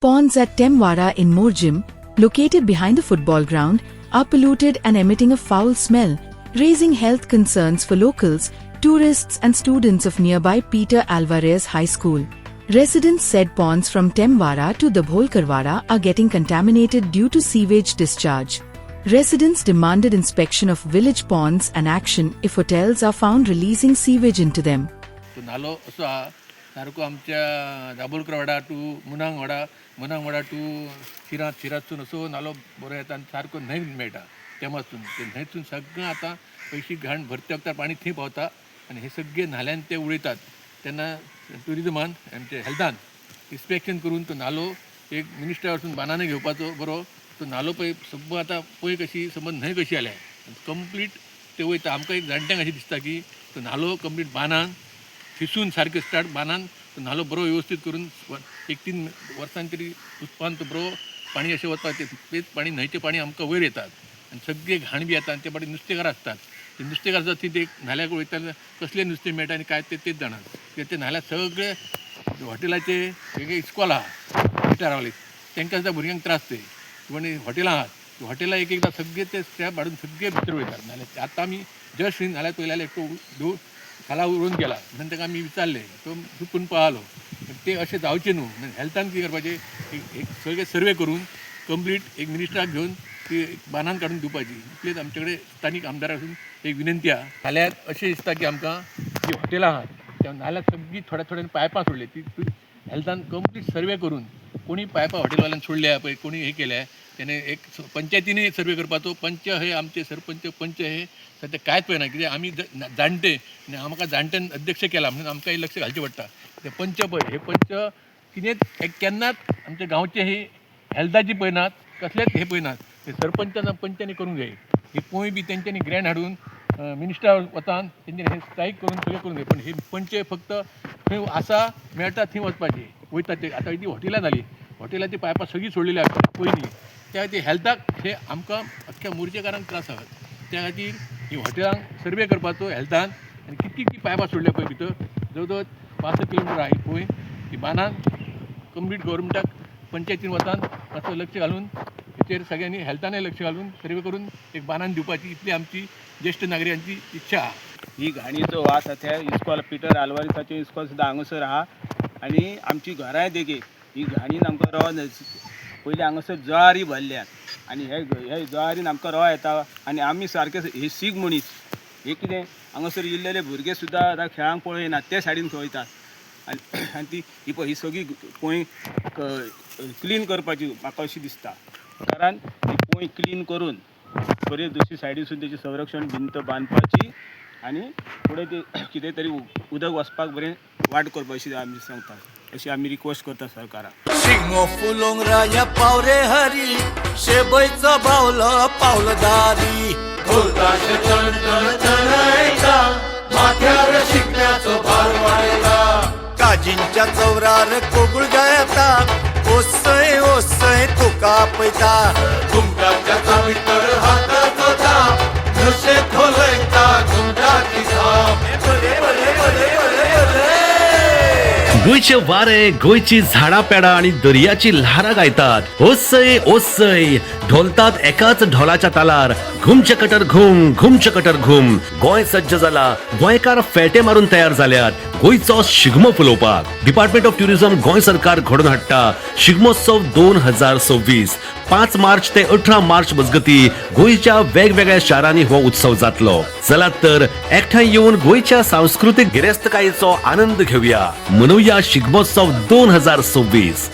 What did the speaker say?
Ponds at Temwara in Morjim, located behind the football ground, are polluted and emitting a foul smell, raising health concerns for locals, tourists and students of nearby Peter Alvarez High School. Residents said ponds from Temwara to Dabholkarwara are getting contaminated due to sewage discharge. Residents demanded inspection of village ponds and action if hotels are found releasing sewage into them. तो नालो असो हा सारको आमच्या दाबोलकरवाडा to मुनांगवाडा to शिरातसून असो नालो बरो येता आनी सारको न्हंय मेळटा तेमासून ते न्हंयसून सगळें आतां पयशी घाण भरते वक्तार पाणी थंय पावता आनी हे सगळे न्हाल्यान ते उडयतात तेन्ना ट्युरिजमान आमचे हेल्थान इन्स्पेक्शन करून तो नालो एक मिनिस्टरा वचून बानाने घेवपाचो बरो तो नालो पळय सगळो आतां पळय कशी समज न्हंय कशी जाल्या कंप्लीट ते वयता आमकां एक जाणट्यांक अशें दिसता की तो नालो कंप्लीट बांदान थिसून सारकें स्टार्ट बांदान तो नालो बरो वेवस्थीत करून 1-3 वर्सांनी तरी उत्पादन तो बरो पाणी अशें वचपाक तेच पाणी न्हंयचें पाणी आमकां वयर येतात आनी सगळे घाण बी येता आनी ते फाटीं नुस्तेकार आसतात ते नुस्तेकार आसतात ती न्हाल्याक वयता कसलें नुस्तें मेळटा आनी काय तेच जाणात कित्याक ते न्हाल्यार सगळे हॉटेलाचे वेगळे इस्कॉल आहा हॉटेल रावले तांकां सुद्दां भुरग्यांक त्रास ते पण हॉटेलां आहात हॉटेलां एकदां सगळे ते स्टॅप हाडून सगळे भितर वयतात नाल्यार आतां आमी जस्ट नाल्यार पयल्यार एकटो खाला उडून गेला म्हणून ताका आमी विचारले तो चुकून पळालो ते अशें जावचें न्हू हेल्थान कितें करपाचें एक सगळे सर्वे करून कंप्लीट एक मिनिस्टराक घेवन ती बांदान काडून दिवपाची इतलेच आमचे कडेन स्थानीक आमदारासून एक विनंती आहा नाल्यार अशें दिसता की आमकां जी हॉटेलां आहात त्या नाल्यार सगळीं थोड्या पायपां सोडले ती हेल्थान कंप्लीट सर्वे करून कोणी पायपां हॉटेलवाल्यान सोडल्या पळय कोणी हे केल्या त्याने एक पंचायतीने सर्वे करपाचो पंच हे आमचे सरपंच पंच हे सध्या कांयच पळयना कित्याक आमी जाणटे आनी आमकां जाणट्यान अध्यक्ष केला म्हणून आमकां लक्ष घालचें पडटा ते पंच पळय हे पंच कितेंच केन्नाच आमच्या गांवचे हे हेल्थाची पळयनात कसलेच हे पळयनात ते सरपंचान पंचांनी करूंक जाय ही पळय बी तेंच्यांनी ग्रँड हाडून मिनिस्टरा वतान तेंच्यांनी हे स्ट्रायक करून सगळें करूंक जाय पण हे पंच फक्त खंय आसा मेळटा थंय वचपाचें वयता ते आतां ती हॉटेलां जाली हॉटेलाची पायपां सगळीं सोडलेली आसा पयलीं त्या खातीर हेल्थाक हे आमकां अख्ख्या मोर्चेकारांक त्रास आसात त्या खातीर ही हॉटेलांक सर्वे करपाचो हेल्थान आनी कितकी पायपां सोडल्या पळय भितर जवळ जवळ 5 किलोमिटर आहा पळय ती बांदान कंप्लीट गव्हर्मेंटाक पंचायतीन वतान मातसो लक्ष घालून हेचेर सगळ्यांनी हेल्थानय लक्ष घालून सर्वे करून एक बांदान दिवपाची इतली आमची ज्येश्ठ नागरिकांची इच्छा आहा ही घाणीचो वास आसा इस्कॉल पिटर आल्वारिसाचें इस्कॉल सुद्दां हांगासर आहा आनी आमची घरांय देगेक ही घाणीन आमकां रवा पयलीं हांगासर जळारी भरल्यात आनी हे जळारीन आमकां रवा येता आनी आमी सारके हे सीग मनीस हे कितें हांगासर इल्लेले भुरगे सुद्दां आतां खेळांक पळयनात ते सायडीन खवयतात आनी ती ही सगळी पोंय क्लीन करपाची म्हाका अशी दिसता कारण ही पोंय क्लीन करून बरे दुसरी सायडीन सुद्दां तेची संरक्षण भिंत बांदपाची आनी फुडें ती कितें तरी उदक वचपाक बरें वाट करपाची आमी सांगतात अशी आमी रिक्वेस्ट करता सरकाराक शिगमो फुलोंग राया पावरे हरी शेबयचो बावलो पावलो दारी ढोलताशे चणचणयता माथ्यार शिगम्याचो भार वाडयता काजींच्या चौरार कोगुळ गायता ओसय ओसय तुका आपयता घुमटाच्या भितर हाताचो थाप नशे खोलयता घुमटाची थाप गोंयचे वारे गोंयची झाडां पेडां आनी दर्याची ल्हारां गायतात ओसय ओसय ढोलतात एकाच ढोलाच्या तालार घुमचे कटर घुम गोंय सज्ज जाला गोंयकार फेटे मारून तयार जाल्यात गोंयचो Shigmo फुलोवपाक department of tourism Goa सरकार घडोवन हाडटा शिगमोत्सव 2026 5 मार्च ते 18 मार्च मजगती गोंयच्या वेगवेगळ्या शारांनी हो उत्सव जातलो चलात तर एकठांय येवन गोंयच्या सांस्कृतीक गिरेस्तकायेचो आनंद घेवया मनोवया शिगमोत्सव 2026